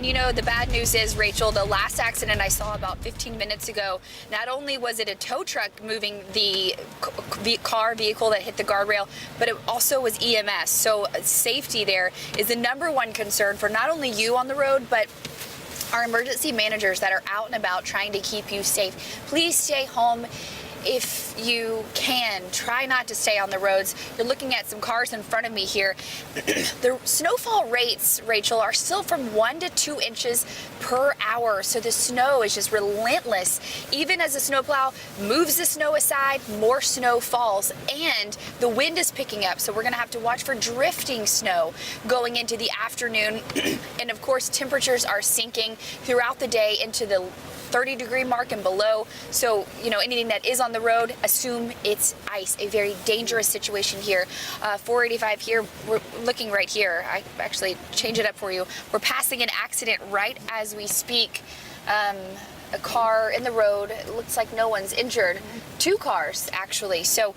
And you know, the bad news is, Rachel, the last accident I saw about 15 minutes ago, not only was it a tow truck moving the vehicle that hit the guardrail, but it also was EMS. So safety there is the #1 concern for not only you on the road, but our emergency managers that are out and about trying to keep you safe. Please stay home if you can. Try not to stay on the roads. You're looking at some cars in front of me here. The snowfall rates, Rachel, are still from 1 to 2 inches per hour. So the snow is just relentless. Even as the snowplow moves the snow aside, more snow falls, and the wind is picking up. So we're going to have to watch for drifting snow going into the afternoon. And of course, temperatures are sinking throughout the day into the 30-degree mark and below. So, you know, anything that is on the road, assume it's ice. A very dangerous situation here. 485 here, we're looking right here. I actually change it up for you. We're passing an accident right as we speak. A car in the road. It looks like no one's injured. 2 cars, actually. So,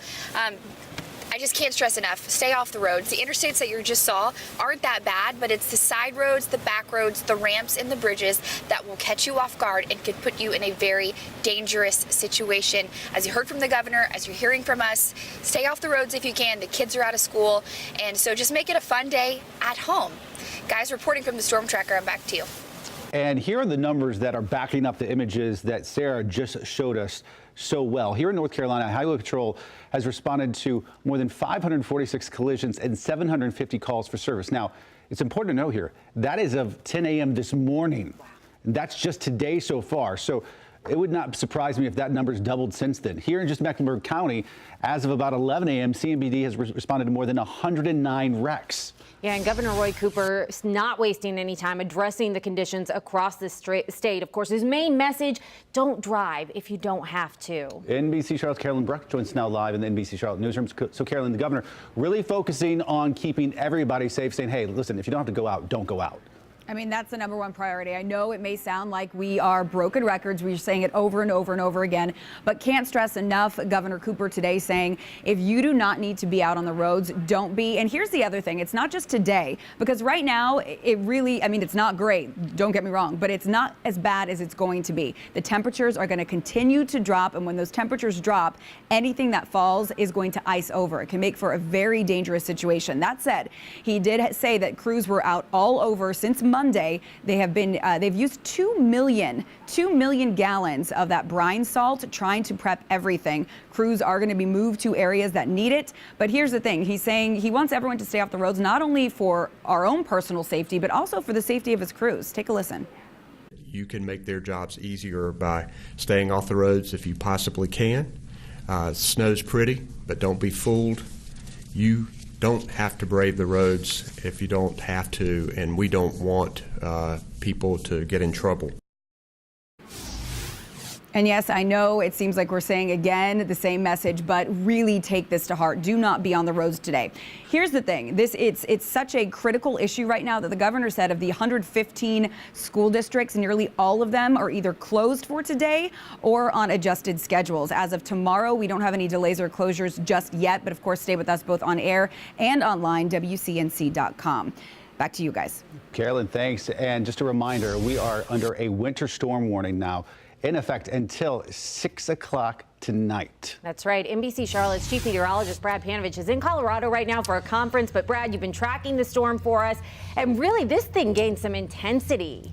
I just can't stress enough, stay off the roads. The interstates that you just saw aren't that bad, but it's the side roads, the back roads, the ramps, and the bridges that will catch you off guard and could put you in a very dangerous situation. As you heard from the governor, as you're hearing from us, stay off the roads if you can. The kids are out of school, and so just make it a fun day at home. Guys, reporting from the Storm Tracker, I'm back to you. And here are the numbers that are backing up the images that Sarah just showed us so well. Here in North Carolina, Highway Patrol has responded to more than 546 collisions and 750 calls for service. Now, it's important to know here, that is of 10 a.m. this morning. And that's just today so far. So it would not surprise me if that number's doubled since then. Here in just Mecklenburg County, as of about 11 a.m., CMBD has responded to more than 109 wrecks. Yeah, and Governor Roy Cooper is not wasting any time addressing the conditions across the state. Of course, his main message, don't drive if you don't have to. NBC Charlotte's Carolyn Bruck joins us now live in the NBC Charlotte newsroom. So, Carolyn, the governor really focusing on keeping everybody safe, saying, hey, listen, if you don't have to go out, don't go out. I mean, that's the #1 priority. I know it may sound like we are broken records. We're saying it over and over and over again, but can't stress enough Governor Cooper today saying, if you do not need to be out on the roads, don't be. And here's the other thing. It's not just today, because right now it really, I mean, it's not great. Don't get me wrong, but it's not as bad as it's going to be. The temperatures are going to continue to drop. And when those temperatures drop, anything that falls is going to ice over. It can make for a very dangerous situation. That said, he did say that crews were out all over since Monday. They have been, they've used 2 million gallons of that brine salt trying to prep everything. Crews are going to be moved to areas that need it. But here's the thing. He's saying he wants everyone to stay off the roads, not only for our own personal safety, but also for the safety of his crews. Take a listen. You can make their jobs easier by staying off the roads if you possibly can. Snow's pretty, but don't be fooled. You don't have to brave the roads if you don't have to, and we don't want people to get in trouble. And yes, I know it seems like we're saying again the same message, but really take this to heart. Do not be on the roads today. Here's the thing. It's such a critical issue right now that the governor said of the 115 school districts, nearly all of them are either closed for today or on adjusted schedules. As of tomorrow, we don't have any delays or closures just yet, but of course, stay with us both on air and online, WCNC.com. Back to you guys. Carolyn, thanks. And just a reminder, we are under a winter storm warning now, in effect until 6 o'clock tonight. That's right. NBC Charlotte's chief meteorologist Brad Panovich is in Colorado right now for a conference. But Brad, you've been tracking the storm for us, and really this thing gained some intensity.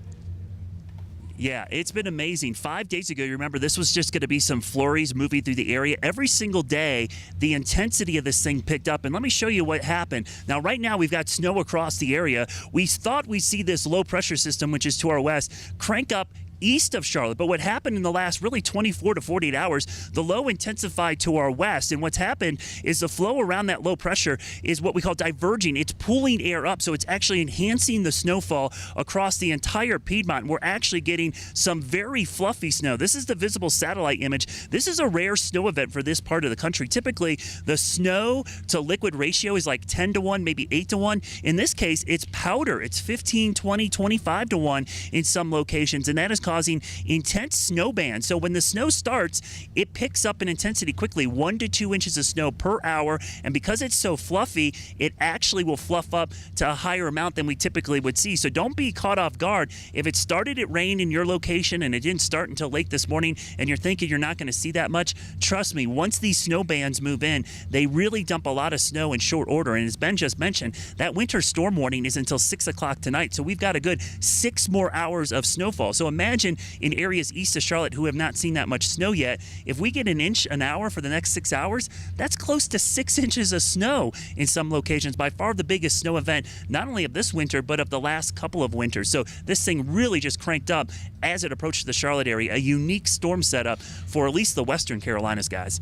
Yeah, it's been amazing. 5 days ago, you remember, this was just going to be some flurries moving through the area. Every single day, the intensity of this thing picked up. And let me show you what happened. Now, right now, we've got snow across the area. We thought we'd see this low pressure system, which is to our west, crank up east of Charlotte. But what happened in the last really 24 to 48 hours, the low intensified to our west. And what's happened is the flow around that low pressure is what we call diverging. It's pulling air up, so it's actually enhancing the snowfall across the entire Piedmont. We're actually getting some very fluffy snow. This is the visible satellite image. This is a rare snow event for this part of the country. Typically, the snow to liquid ratio is like 10 to 1, maybe 8 to 1. In this case, it's powder. It's 15, 20, 25 to 1 in some locations, and that is causing intense snow bands. So when the snow starts, it picks up in intensity quickly, 1 to 2 inches of snow per hour. And because it's so fluffy, it actually will fluff up to a higher amount than we typically would see. So don't be caught off guard. If it started at rain in your location and it didn't start until late this morning and you're thinking you're not going to see that much, trust me, once these snow bands move in, they really dump a lot of snow in short order. And as Ben just mentioned, that winter storm warning is until 6 o'clock tonight. So we've got a good 6 more hours of snowfall. So imagine in areas east of Charlotte who have not seen that much snow yet, if we get an inch an hour for the next 6 hours, that's close to 6 inches of snow in some locations. By far the biggest snow event, not only of this winter, but of the last couple of winters. So this thing really just cranked up as it approached the Charlotte area. A unique storm setup for at least the Western Carolinas, guys.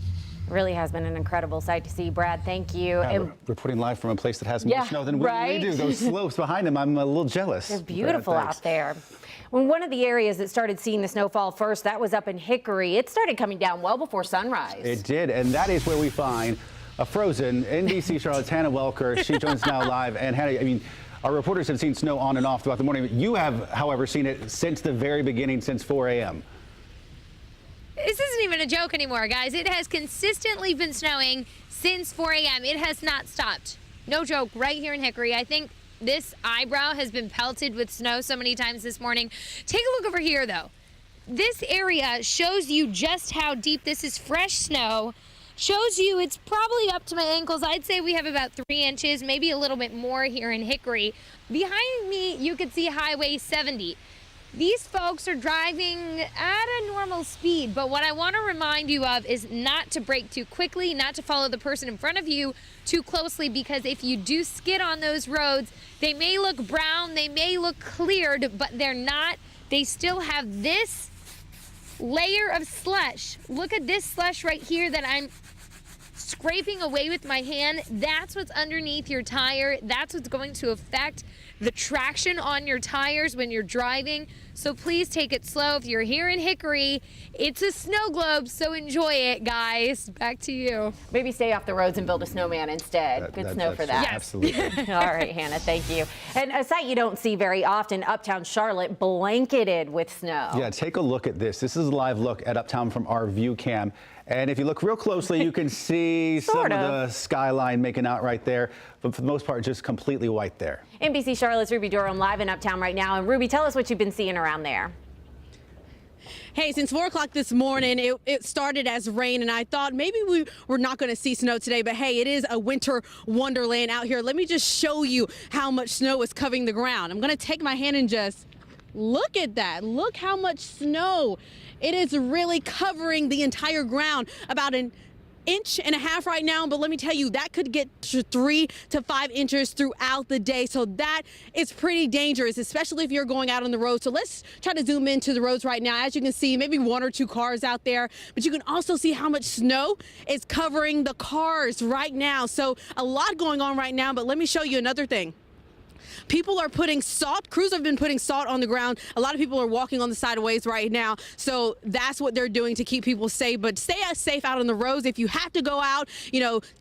It really has been an incredible sight to see, Brad. Thank you. We're reporting live from a place that has more snow than we do. Those slopes behind them, I'm a little jealous. They're beautiful out there. When one of the areas that started seeing the snowfall first, that was up in Hickory. It started coming down well before sunrise. It did, and that is where we find a frozen NBC Charlotte's Hannah Welker. She joins us now live. And Hannah, I mean, our reporters have seen snow on and off throughout the morning. You have, however, seen it since the very beginning, since 4 a.m. This isn't even a joke anymore, guys. It has consistently been snowing since 4 a.m. It has not stopped. No joke, right here in Hickory. I think this eyebrow has been pelted with snow so many times this morning. Take a look over here, though. This area shows you just how deep this is. Fresh snow. Shows you it's probably up to my ankles. I'd say we have about 3 inches, maybe a little bit more here in Hickory. Behind me, you can see Highway 70. These folks are driving at a normal speed, but what I want to remind you of is not to brake too quickly, not to follow the person in front of you too closely, because if you do skid on those roads, they may look brown, they may look cleared, but they're not. They still have this layer of slush. Look at this slush right here that I'm scraping away with my hand. That's what's underneath your tire. That's what's going to affect the traction on your tires when you're driving. So please take it slow. If you're here in Hickory, it's a snow globe, so enjoy it, guys. Back to you. Maybe stay off the roads and build a snowman instead. Good snow for that. Yes. Absolutely. All right, Hannah, thank you. And a sight you don't see very often, uptown Charlotte blanketed with snow. Yeah, take a look at this. This is a live look at uptown from our view cam. And if you look real closely, you can see some of the skyline making out right there. But for the most part, just completely white there. NBC Charlotte's Ruby Durham live in uptown right now. And Ruby, tell us what you've been seeing around there. Hey, since 4 o'clock this morning, it started as rain, and I thought maybe we were not going to see snow today, but hey, it is a winter wonderland out here. Let me just show you how much snow is covering the ground. I'm going to take my hand and just look at that. Look how much snow. It is really covering the entire ground, about an inch and a half right now, but let me tell you, that could get to 3 to 5 inches throughout the day. So that is pretty dangerous, especially if you're going out on the road. So let's try to zoom into the roads right now. As you can see, maybe 1 or 2 cars out there, but you can also see how much snow is covering the cars right now. So a lot going on right now, but let me show you another thing. People are putting salt. Crews have been putting salt on the ground. A lot of people are walking on the sideways right now. So that's what they're doing to keep people safe. But stay safe out on the roads. If you have to go out,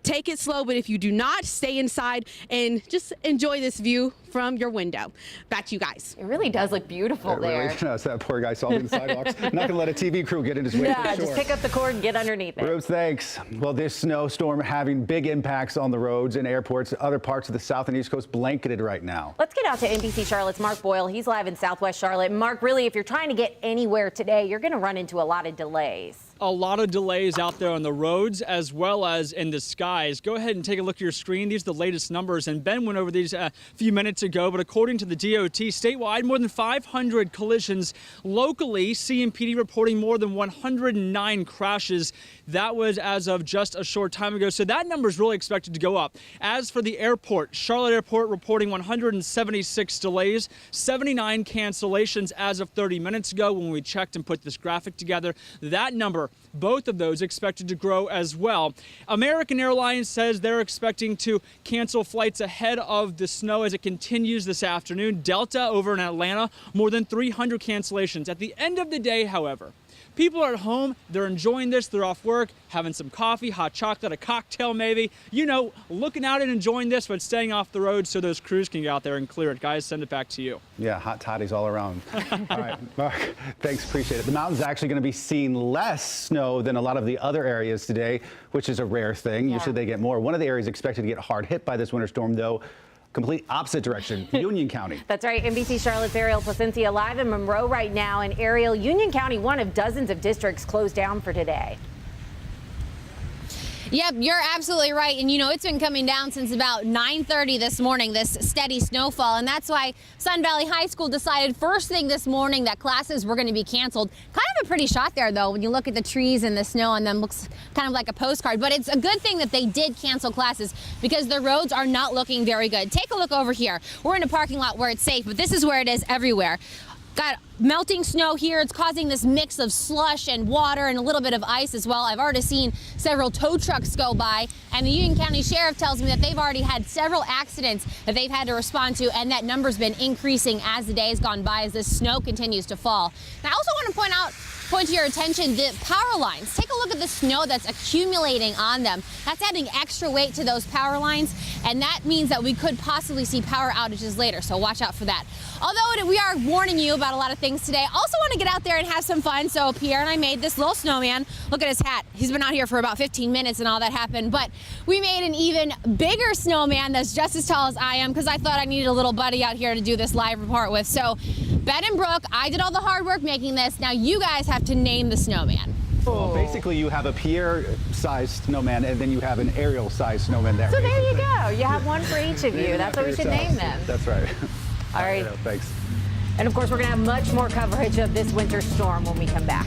take it slow. But if you do not, stay inside and just enjoy this view from your window. Back to you guys. It really does look beautiful there. Really does. That poor guy salting the sidewalks. Not going to let a TV crew get in his way. Yeah, just pick up the cord and get underneath it. Rubes, thanks. Well, this snowstorm having big impacts on the roads and airports. Other parts of the South and East Coast blanketed right now. Let's get out to NBC Charlotte's Mark Boyle. He's live in Southwest Charlotte. Mark, really, if you're trying to get anywhere today, you're going to run into a lot of delays. A lot of delays out there on the roads as well as in the skies. Go ahead and take a look at your screen. These are the latest numbers, and Ben went over these a few minutes ago, but according to the DOT, statewide, more than 500 collisions. Locally, CMPD reporting more than 109 crashes. That was as of just a short time ago, so that number is really expected to go up. As for the airport, Charlotte Airport reporting 176 delays, 79 cancellations as of 30 minutes ago when we checked and put this graphic together. That number, both of those expected to grow as well. American Airlines says they're expecting to cancel flights ahead of the snow as it continues this afternoon. Delta over in Atlanta, more than 300 cancellations. At the end of the day, however, People are at home, they're enjoying this, they're off work, having some coffee, hot chocolate, a cocktail maybe, you know, looking out and enjoying this, but staying off the road so those crews can get out there and clear it. Guys, send it back to you. Yeah, hot toddies all around. All right, Mark, thanks, appreciate it. The mountain's actually going to be seeing less snow than a lot of the other areas today, which is a rare thing. Usually they get more. One of the areas expected to get hard hit by this winter storm, though, complete opposite direction, Union County. That's right. NBC Charlotte's Ariel Placencia live in Monroe right now. And Ariel, Union County, one of dozens of districts closed down for today. Yep, you're absolutely right. And you know, it's been coming down since about 9:30 this morning, this steady snowfall. And that's why Sun Valley High School decided first thing this morning that classes were going to be canceled. Kind of a pretty shot there, though, when you look at the trees and the snow on them. Looks kind of like a postcard. But it's a good thing that they did cancel classes because the roads are not looking very good. Take a look over here. We're in a parking lot where it's safe, but this is where it is everywhere. Got melting snow here. It's causing this mix of slush and water and a little bit of ice as well. I've already seen several tow trucks go by, and the Union County Sheriff tells me that they've already had several accidents that they've had to respond to, and that number's been increasing as the day has gone by as this snow continues to fall. Now, I also want to point to your attention the power lines. Take a look at the snow that's accumulating on them. That's adding extra weight to those power lines, and that means that we could possibly see power outages later, so watch out for that. Although we are warning you about a lot of things today, also want to get out there and have some fun. So Pierre and I made this little snowman. Look at his hat. He's been out here for about 15 minutes and all that happened, but we made an even bigger snowman that's just as tall as I am because I thought I needed a little buddy out here to do this live report with. So Ben and Brooke, I did all the hard work making this. Now you guys have to name the snowman. Well, basically, you have a Pierre-sized snowman, and then you have an Ariel-sized snowman there. So there you go. You have one for each of you. That's what we should name them. That's right. All right. Thanks. And of course, we're going to have much more coverage of this winter storm when we come back.